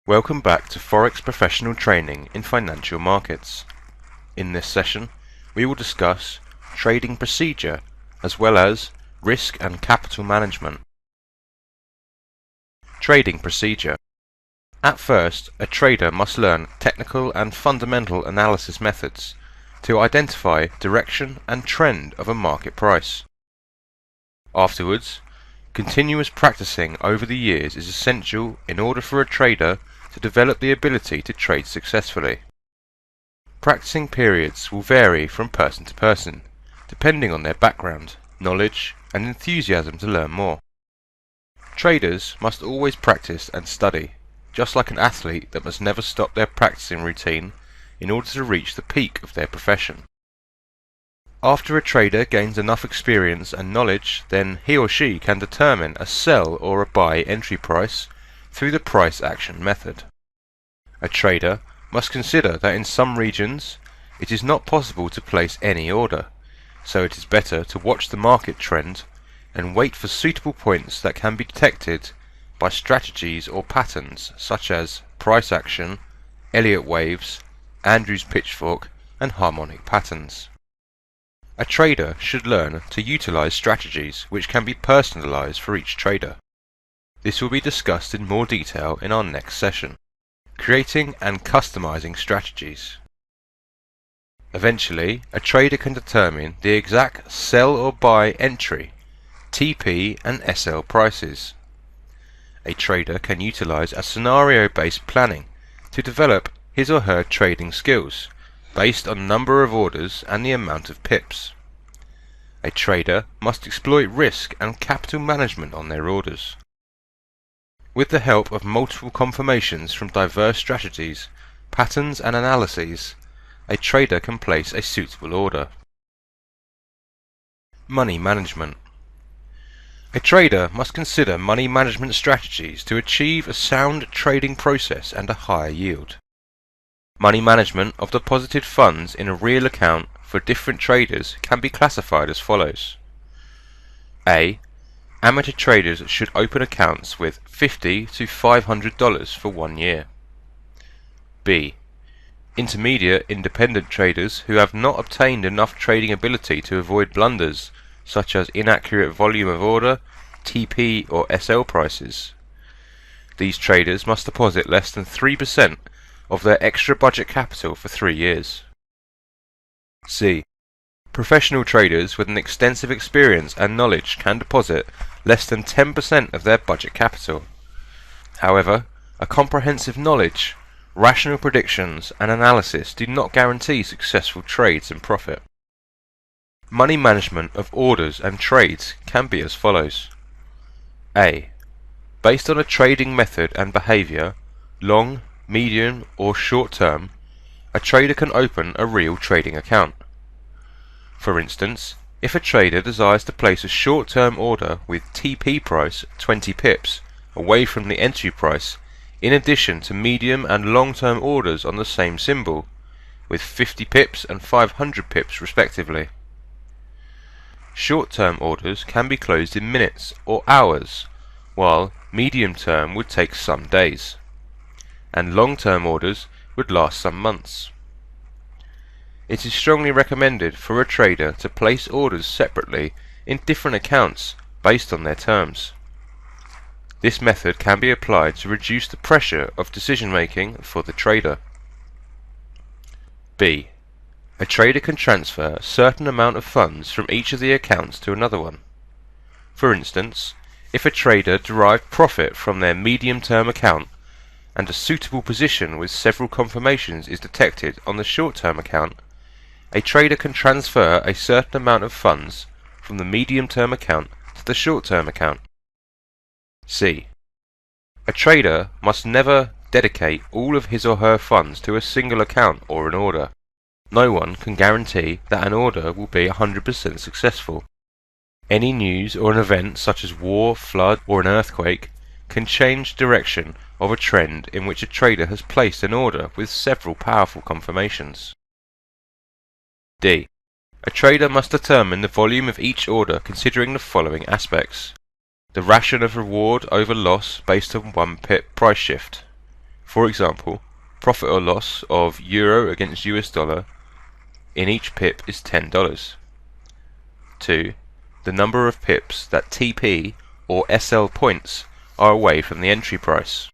Welcome back to Forex Professional Training in Financial Markets. In this session, we will discuss trading procedure as well as risk and capital management. Trading procedure. At first, a trader must learn technical and fundamental analysis methods to identify direction and trend of a market price. Afterwards, continuous practicing over the years is essential in order for a trader to develop the ability to trade successfully. Practicing periods will vary from person to person, depending on their background, knowledge, and enthusiasm to learn more. Traders must always practice and study, just like an athlete that must never stop their practicing routine in order to reach the peak of their profession. After a trader gains enough experience and knowledge, then he or she can determine a sell or a buy entry price through the price action method. A trader must consider that in some regions it is not possible to place any order, so it is better to watch the market trend and wait for suitable points that can be detected by strategies or patterns such as price action, Elliott waves, Andrews pitchfork, and harmonic patterns. A trader should learn to utilize strategies which can be personalized for each trader. This will be discussed in more detail in our next session. Creating and customizing strategies. Eventually, a trader can determine the exact sell or buy entry, TP and SL prices. A trader can utilize a scenario-based planning to develop his or her trading skills based on number of orders and the amount of pips. A trader must exploit risk and capital management on their orders. With the help of multiple confirmations from diverse strategies, patterns and analyses, a trader can place a suitable order. Money management. A trader must consider money management strategies to achieve a sound trading process and a higher yield. Money management of deposited funds in a real account for different traders can be classified as follows. A. Amateur traders should open accounts with $50 to $500 for 1 year. B. Intermediate independent traders who have not obtained enough trading ability to avoid blunders such as inaccurate volume of order, TP or SL prices. These traders must deposit less than 3% of their extra budget capital for 3 years. C. Professional traders with an extensive experience and knowledge can deposit less than 10% of their budget capital. However, a comprehensive knowledge, rational predictions and analysis do not guarantee successful trades and profit. Money management of orders and trades can be as follows. A. Based on a trading method and behavior, long, medium or short term, a trader can open a real trading account. For instance, if a trader desires to place a short-term order with TP price 20 pips away from the entry price, in addition to medium and long-term orders on the same symbol, with 50 pips and 500 pips respectively. Short-term orders can be closed in minutes or hours, while medium-term would take some days, and long-term orders would last some months. It is strongly recommended for a trader to place orders separately in different accounts based on their terms. This method can be applied to reduce the pressure of decision making for the trader. B. A trader can transfer a certain amount of funds from each of the accounts to another one. For instance, if a trader derived profit from their medium-term account and a suitable position with several confirmations is detected on the short-term account, a trader can transfer a certain amount of funds from the medium-term account to the short-term account. C. A trader must never dedicate all of his or her funds to a single account or an order. No one can guarantee that an order will be 100% successful. Any news or an event such as war, flood, or an earthquake can change direction of a trend in which a trader has placed an order with several powerful confirmations. D. A trader must determine the volume of each order considering the following aspects. The ration of reward over loss based on 1 pip price shift. For example, profit or loss of euro against US dollar in each pip is $10. 2. The number of pips that TP or SL points are away from the entry price.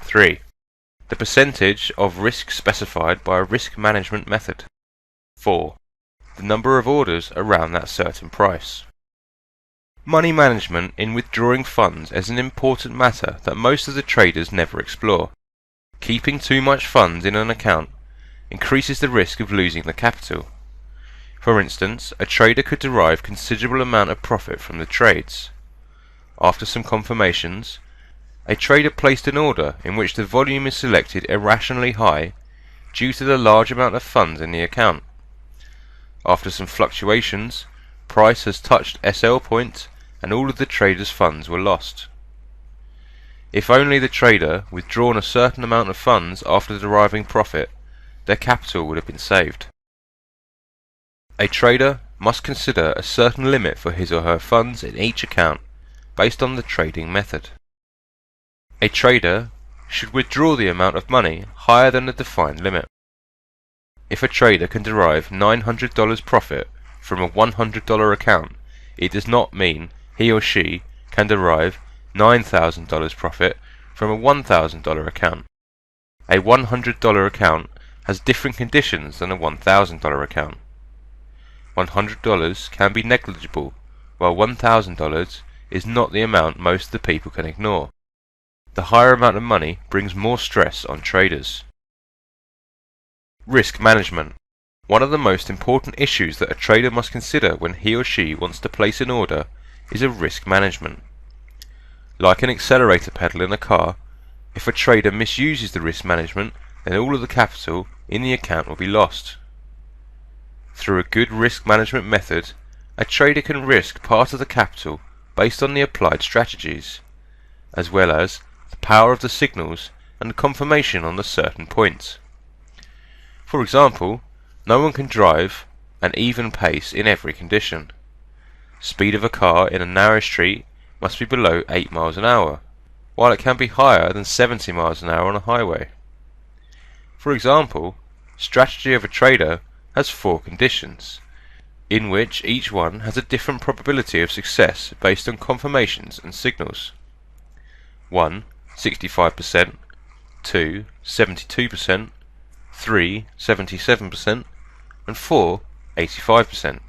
3. The percentage of risk specified by a risk management method. 4. The number of orders around that certain price. Money management in withdrawing funds is an important matter that most of the traders never explore. Keeping too much funds in an account increases the risk of losing the capital. For instance, a trader could derive considerable amount of profit from the trades. After some confirmations, a trader placed an order in which the volume is selected irrationally high due to the large amount of funds in the account. After some fluctuations, price has touched SL point and all of the trader's funds were lost. If only the trader withdrawn a certain amount of funds after deriving profit, their capital would have been saved. A trader must consider a certain limit for his or her funds in each account based on the trading method. A trader should withdraw the amount of money higher than the defined limit. If a trader can derive $900 profit from a $100 account, it does not mean he or she can derive $9,000 profit from a $1,000 account. A $100 account has different conditions than a $1,000 account. $100 can be negligible, while $1,000 is not the amount most of the people can ignore. The higher amount of money brings more stress on traders. Risk management. One of the most important issues that a trader must consider when he or she wants to place an order is a risk management. Like an accelerator pedal in a car, if a trader misuses the risk management, then all of the capital in the account will be lost. Through a good risk management method, a trader can risk part of the capital based on the applied strategies, as well as the power of the signals and confirmation on the certain points. For example, no one can drive an even pace in every condition. Speed of a car in a narrow street must be below 8 miles an hour, while it can be higher than 70 miles an hour on a highway. For example, strategy of a trader has 4 conditions, in which each one has a different probability of success based on confirmations and signals. 1. 65%, 2. 72%, 3. 77%, and 4. 85%.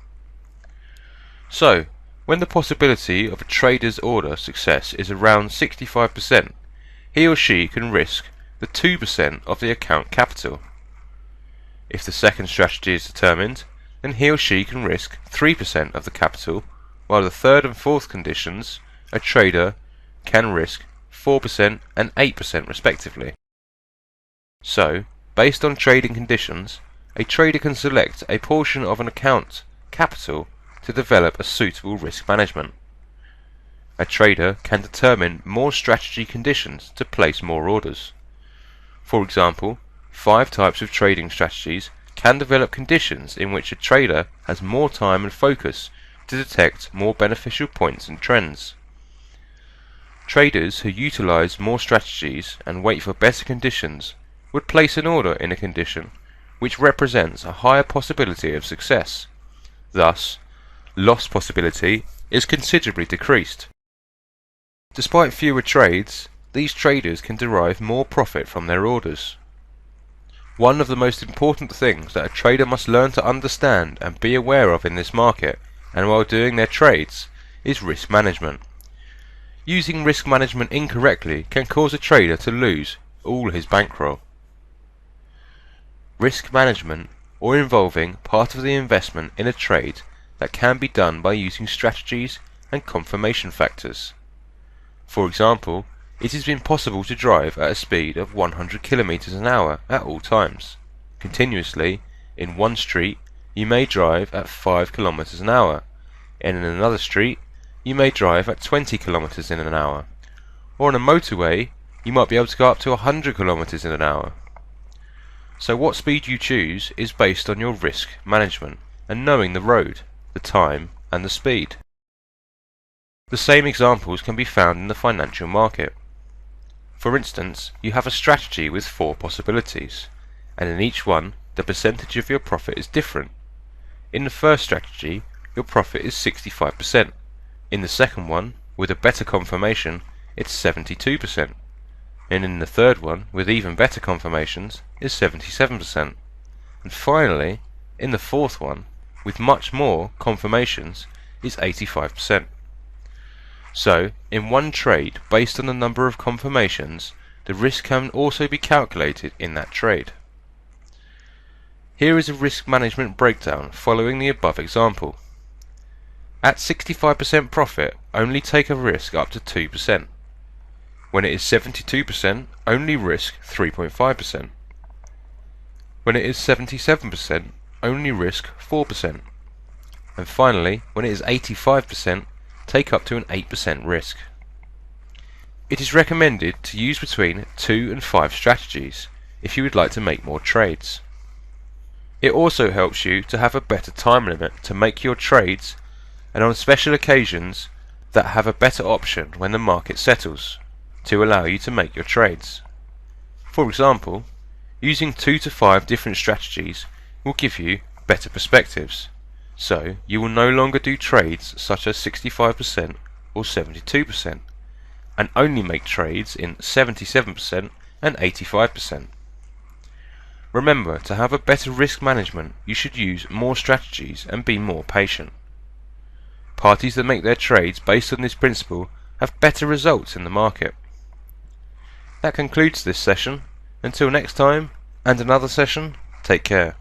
So, when the possibility of a trader's order success is around 65%, he or she can risk the 2% of the account capital. If the second strategy is determined, then he or she can risk 3% of the capital, while the third and fourth conditions, a trader can risk 4% and 8% respectively. So, based on trading conditions, a trader can select a portion of an account capital to develop a suitable risk management. A trader can determine more strategy conditions to place more orders. For example, 5 types of trading strategies can develop conditions in which a trader has more time and focus to detect more beneficial points and trends. Traders who utilize more strategies and wait for better conditions would place an order in a condition which represents a higher possibility of success. Thus, loss possibility is considerably decreased. Despite fewer trades, these traders can derive more profit from their orders. One of the most important things that a trader must learn to understand and be aware of in this market, and while doing their trades, is risk management. Using risk management incorrectly can cause a trader to lose all his bankroll. Risk management, or involving part of the investment in a trade, that can be done by using strategies and confirmation factors. For example, it has been possible to drive at a speed of 100 km an hour at all times. Continuously, in one street, you may drive at 5 km an hour, and in another street, you may drive at 20 km in an hour. Or on a motorway, you might be able to go up to 100 km in an hour. So what speed you choose is based on your risk management and knowing the road, the time, and the speed. The same examples can be found in the financial market. For instance, you have a strategy with 4 possibilities, and in each one the percentage of your profit is different. In the first strategy, your profit is 65%. In the second one, with a better confirmation, it's 72%. And in the third one, with even better confirmations, is 77%. And finally, in the fourth one, with much more confirmations, is 85%. So, in one trade, based on the number of confirmations, the risk can also be calculated in that trade. Here is a risk management breakdown following the above example. At 65% profit, only take a risk up to 2%. When it is 72%, only risk 3.5%. When it is 77%, only risk 4%. And finally, when it is 85%, take up to an 8% risk. It is recommended to use between 2 and 5 strategies if you would like to make more trades. It also helps you to have a better time limit to make your trades, and on special occasions that have a better option when the market settles to allow you to make your trades. For example, using 2 to 5 different strategies will give you better perspectives. So you will no longer do trades such as 65% or 72%, and only make trades in 77% and 85%. Remember, to have a better risk management, you should use more strategies and be more patient. Parties that make their trades based on this principle have better results in the market. That concludes this session. Until next time, and another session, take care.